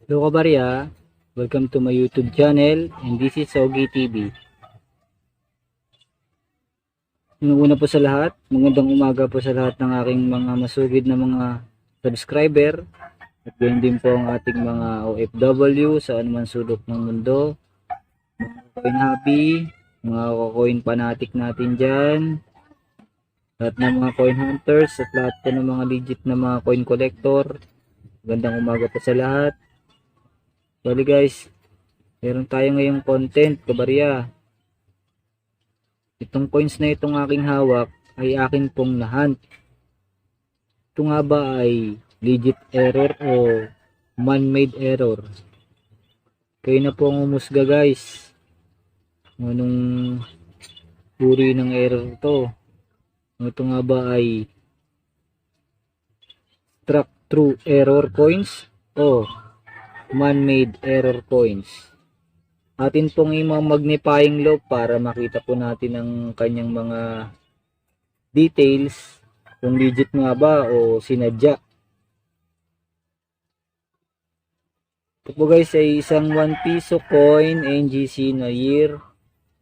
Hello kabarya, welcome to my YouTube channel and this is Ogie TV. Una po sa lahat, magandang umaga po sa lahat ng aking mga masugid na mga subscriber at gayon din po ang ating mga OFW sa anuman sulok ng mundo, mga coin happy, mga coin fanatic natin dyan, lahat ng mga coin hunters at lahat po ng mga legit na mga coin collector. Magandang umaga po sa lahat. Bali guys, meron tayo ngayong content kabarya. Itong coins na itong aking hawak ay akin pong nahunt. Ito nga ba ay legit error o man-made error? Kayo na po ang umusga guys. Anong uri ng error to? Ito nga ba ay struck through error coins o man-made error coins? Atin pong i-magnifying loop para makita po natin ang kanyang mga details kung legit nga ba o sinadya. Ito po guys ay isang 1 piso coin NGC na year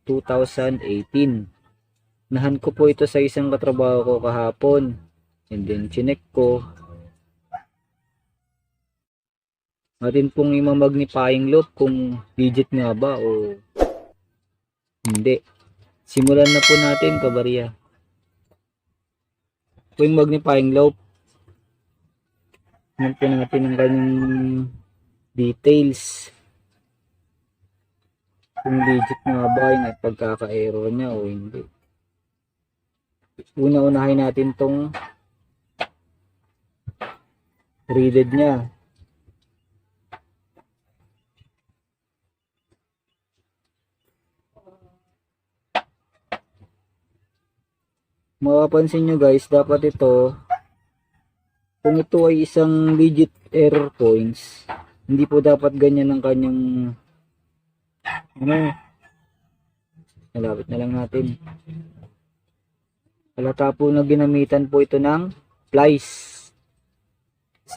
2018. Nahan ko po ito sa isang katrabaho ko kahapon and then chinek ko. Atin pong i-magnifying loop kung legit nga ba o hindi. Simulan na po natin kabarya. Ito yung magnifying loop. Tingnan po natin ang kanyang details. Kung legit nga ba yung pagkaka-error niya o hindi. Una-unahin natin tong threaded niya. Mapapansin nyo guys, dapat ito, kung ito ay isang legit error coins, hindi po dapat ganyan ang kanyang, malapit na lang natin. Halata po na ginamitan po ito ng plies.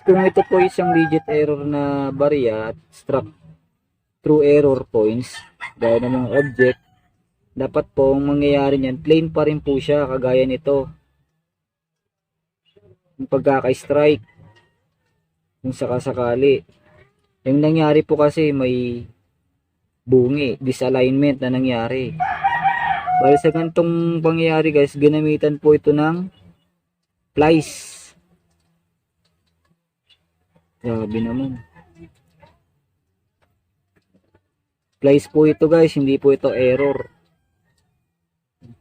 Kung ito po isang legit error na barya at struck through error coins, gaya ng mga object, dapat po ang mangyayari niyan, plain pa rin po siya kagaya nito. Yung pagkaka-strike, kung sakasakali. Yung nangyari po kasi may bungi, disalignment na nangyari. Bali sa ganitong pangyayari guys, ginamitan po ito ng plies. Grabe naman. Plies po ito guys, hindi po ito error.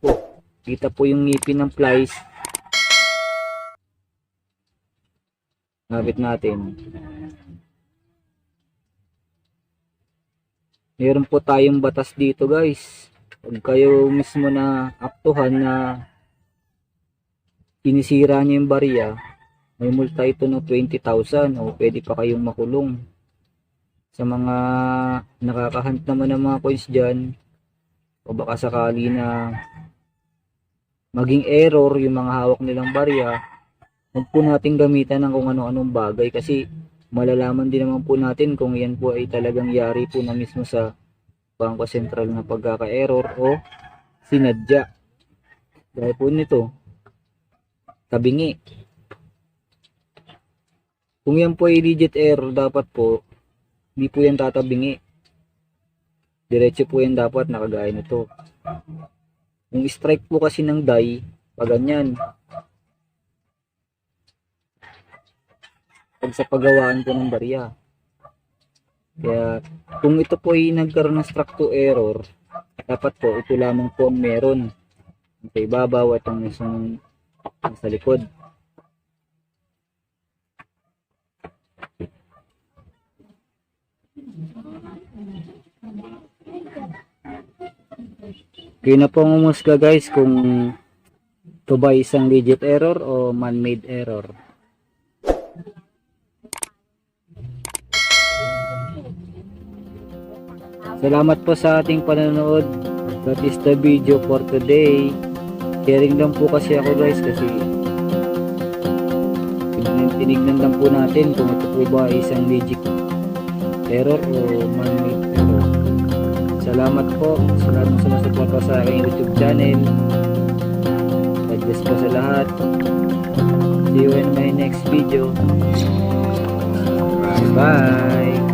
Po, kita po yung ngipin ng plies. Ngabit natin. Meron po tayong batas dito guys. Pag kayo mismo na aktuhan na inisira nyo yung barya, may multa ito ng 20,000 o pwede pa kayong makulong. Sa mga nakakahunt naman ng mga coins dyan, o baka sakali na maging error yung mga hawak nilang barya, huwag po natin gamitan ng kung ano-anong bagay kasi malalaman din naman po natin kung yan po ay talagang yari po na mismo sa Bangko Sentral na pagkaka-error o sinadya. Dahil po nito, tabingi. Kung yan po ay legit error, dapat po hindi po yan tatabingi. Diretso po yan dapat nakagaya nito. Yung strike po kasi ng die, pag ganyan. Pag sa paggawaan po ng barya. Kaya kung ito po ay nagkaroon ng struck to error, dapat po ito lamang po ang meron. Sa ibabaw at ang isang sa likod. Kayo na pong umusga guys kung ito ba isang legit error o man-made error. Salamat po sa ating panonood. That is the video for today. Sharing lang po kasi ako guys kasi tinignan lang po natin kung ito po ba isang legit error o man-made error. Salamat po sa lahat ng sumusuporta sa aking YouTube channel. God bless po sa lahat. See you in my next video. Bye bye.